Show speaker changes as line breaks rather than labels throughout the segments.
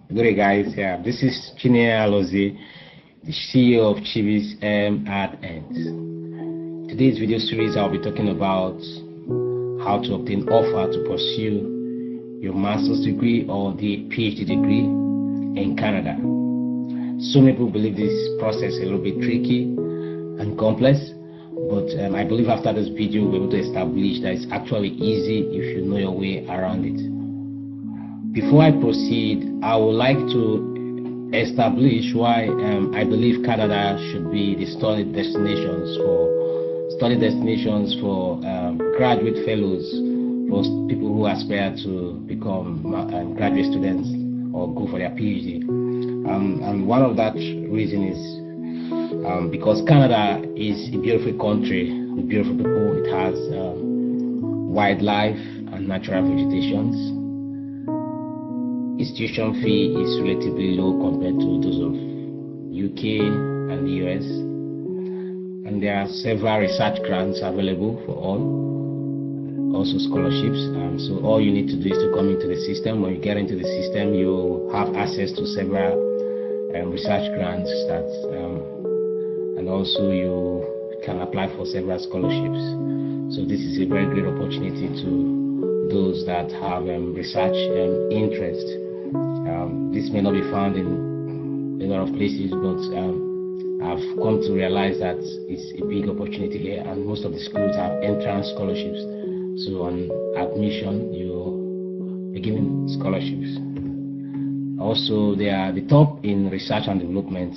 Good day, guys. Yeah, this is Chinea Alozie, the CEO of Chivis Ad Ends. Today's video series, I'll be talking about how to obtain offer to pursue your master's degree or the PhD degree in Canada. Some people believe this process is a little bit tricky and complex, but I believe after this video, we're able to establish that it's actually easy if you know your way around it. Before I proceed, I would like to establish why I believe Canada should be the study destinations for graduate fellows, for people who aspire to become graduate students or go for their PhD. And one of that reason is because Canada is a beautiful country with beautiful people. It has wildlife and natural vegetations. Institution fee is relatively low compared to those of UK and the US, and there are several research grants available for all, also scholarships. So all you need to do is to come into the system. When you get into the system, you have access to several research grants and also you can apply for several scholarships. So this is a very great opportunity to those that have research interest. This may not be found in a lot of places, but I've come to realize that it's a big opportunity here, and most of the schools have entrance scholarships. So on admission, you'll be given scholarships. Also, they are the top in research and development.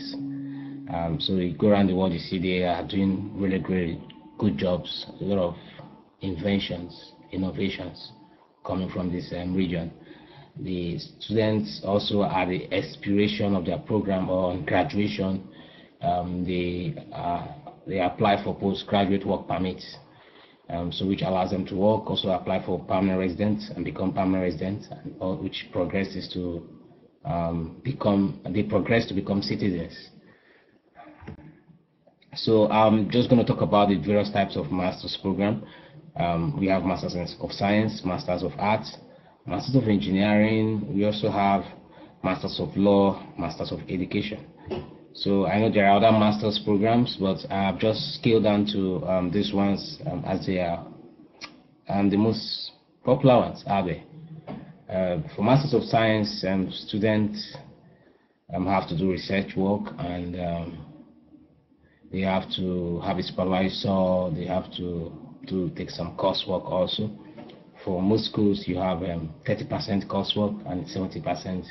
So you go around the world, you see they are doing really great, good jobs. A lot of inventions, innovations coming from this region. The students also are the aspiration of their program, or on graduation, they apply for postgraduate work permits, so which allows them to work, also apply for permanent residence and become permanent residents, and which progresses to become citizens. So I'm just going to talk about the various types of master's program. We have Masters of Science, Masters of Arts, Masters of Engineering. We also have Masters of Law, Masters of Education. So I know there are other master's programs, but I've just scaled down to these ones as they are the most popular ones are there. For Masters of Science, students have to do research work, and they have to have a supervisor. They have to take some coursework also. For most schools, you have 30% coursework and 70%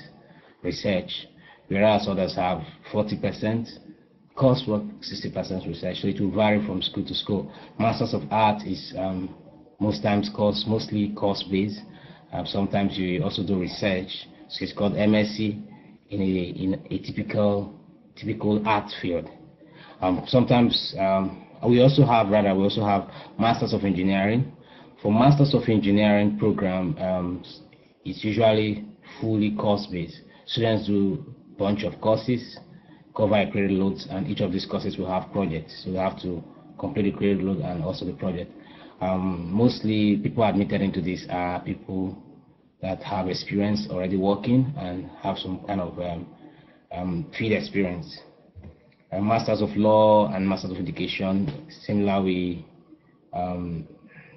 research, whereas others have 40% coursework, 60% research. So it will vary from school to school. Masters of Art is mostly course-based. Sometimes you also do research. So it's called MSc in a typical art field. Sometimes we also have Masters of Engineering. For Masters of Engineering program, it's usually fully course-based. Students do a bunch of courses, cover a credit load, and each of these courses will have projects. So you have to complete the credit load and also the project. Mostly people admitted into this are people that have experience already working and have some kind of field experience. Masters of Law and Masters of Education, similarly,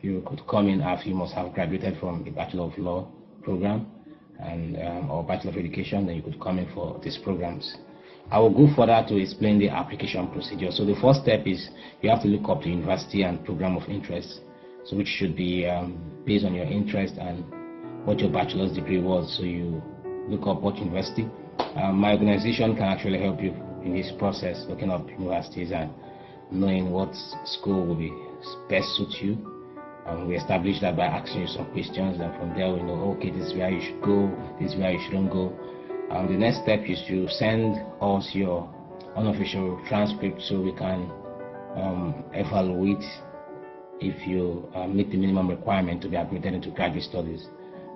you could come in after you must have graduated from a Bachelor of Law program and or Bachelor of Education. Then you could come in for these programs. I will go further to explain the application procedure. So the first step is you have to look up the university and program of interest, so which should be based on your interest and what your bachelor's degree was. So you look up what university. My organization can actually help you in this process, looking up universities and knowing what school will be best suit you. We establish that by asking you some questions, and from there we know, okay, this is where you should go, this is where you shouldn't go. The next step is to send us your unofficial transcript so we can evaluate if you meet the minimum requirement to be admitted into graduate studies.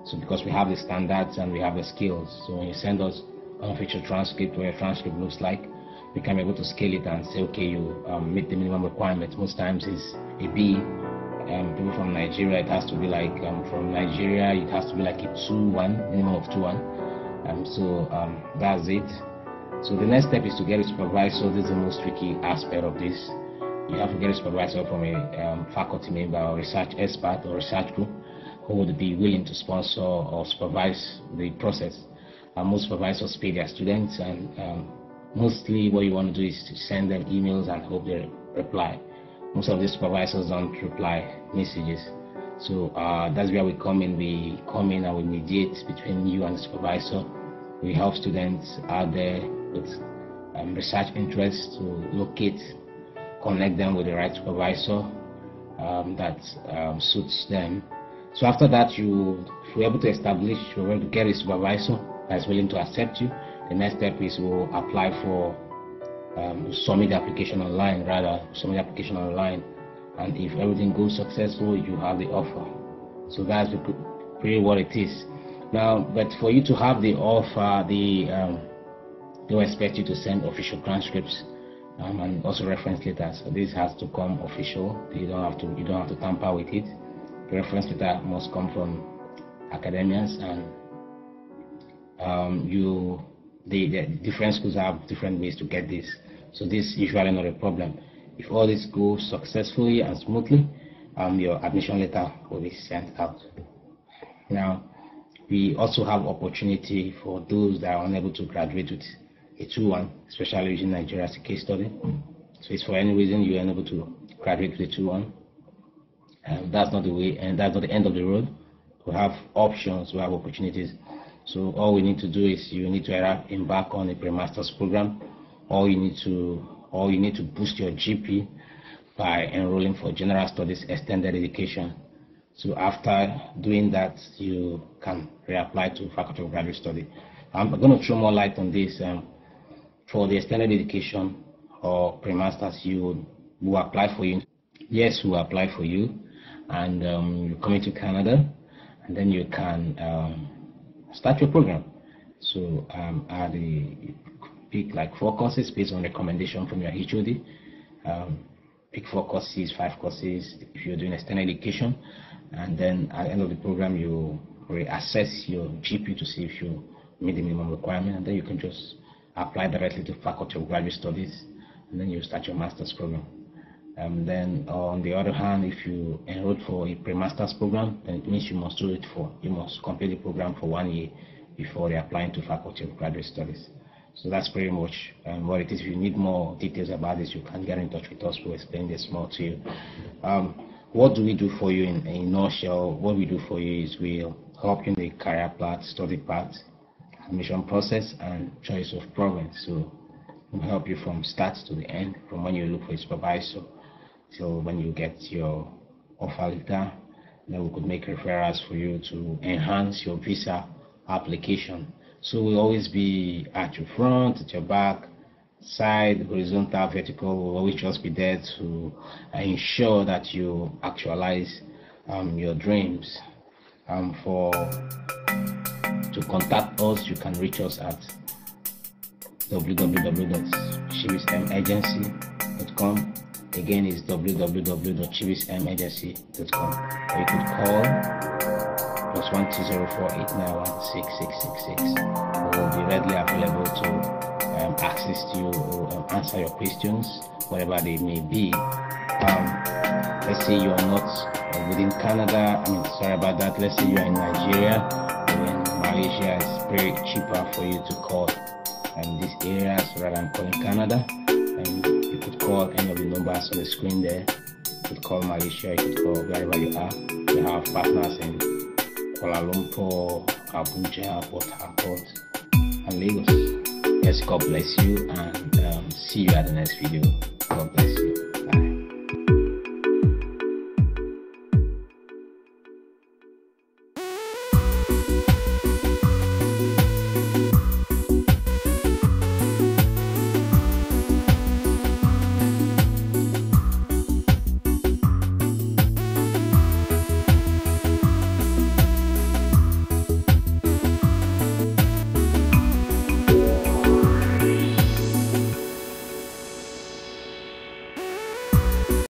So because we have the standards and we have the skills, so when you send us unofficial transcript, what your transcript looks like, we can be able to scale it and say, okay, you meet the minimum requirements. Most times it's a B. People from Nigeria, it has to be like from Nigeria, it has to be like a 2-1, minimum of 2-1. That's it. So the next step is to get a supervisor. This is the most tricky aspect of this. You have to get a supervisor from a faculty member or research expert or research group who would be willing to sponsor or supervise the process. Most supervisors pay their students, and mostly what you want to do is to send them emails and hope they reply. Most of these supervisors don't reply messages. So that's where we come in. We come in and we mediate between you and the supervisor. We help students out there with research interests to locate, connect them with the right supervisor that suits them. So after that, if you're able to establish, you're able to get a supervisor that's willing to accept you, the next step is we'll apply for submit the application online, and if everything goes successful, you have the offer. So that's pretty what it is. Now, but for you to have the offer, they'll expect you to send official transcripts and also reference letters. So this has to come official. You don't have to tamper with it. The reference letter must come from academians, and the different schools have different ways to get this. So this is usually not a problem. If all this goes successfully and smoothly, your admission letter will be sent out. Now, we also have opportunity for those that are unable to graduate with a 2-1, especially using Nigeria as a case study. So if for any reason you're unable to graduate with a 2-1, that's not the way, and that's not the end of the road. We have options, we have opportunities. So all we need to do is you need to either embark on a pre-master's program, or you need to boost your GP by enrolling for general studies extended education. So after doing that, you can reapply to Faculty of Graduate Study. I'm going to throw more light on this. For the extended education or pre-masters, you will apply for you. Yes, we will apply for you, and you come into Canada, and then you can start your program. So pick like 4 courses based on recommendation from your HOD. Pick 4 courses, 5 courses if you're doing extended education, and then at the end of the program you reassess your GP to see if you meet the minimum requirement, and then you can just apply directly to Faculty of Graduate Studies, and then you start your master's program. Then on the other hand, if you enroll for a pre-master's program, then it means you must complete the program for 1 year before applying to Faculty of Graduate Studies. So that's pretty much what it is. If you need more details about this, you can get in touch with us. We'll explain this more to you. What do we do for you in a nutshell? What we do for you is we'll help you in the career path, study path, admission process, and choice of province. So we'll help you from start to the end, from when you look for a supervisor till when you get your offer letter. Then we could make referrals for you to enhance your visa application. So we'll always be at your front, at your back, side, horizontal, vertical. We'll always just be there to ensure that you actualize your dreams. To contact us, you can reach us at www.chivismagency.com. Again, it's www.chivismagency.com. Or you could call +12048916666. We'll be readily available to assist you or answer your questions, whatever they may be. Let's say you're not within Canada. Sorry about that. Let's say you're in Nigeria, or in Malaysia. It's very cheaper for you to call these areas rather than calling Canada. You could call any of the numbers on the screen there. You could call Malaysia. You could call wherever you are. We have partners in Kuala Lumpur, Abuja, Port Harcourt, and Lagos. Yes, God bless you, and see you at the next video. God bless you.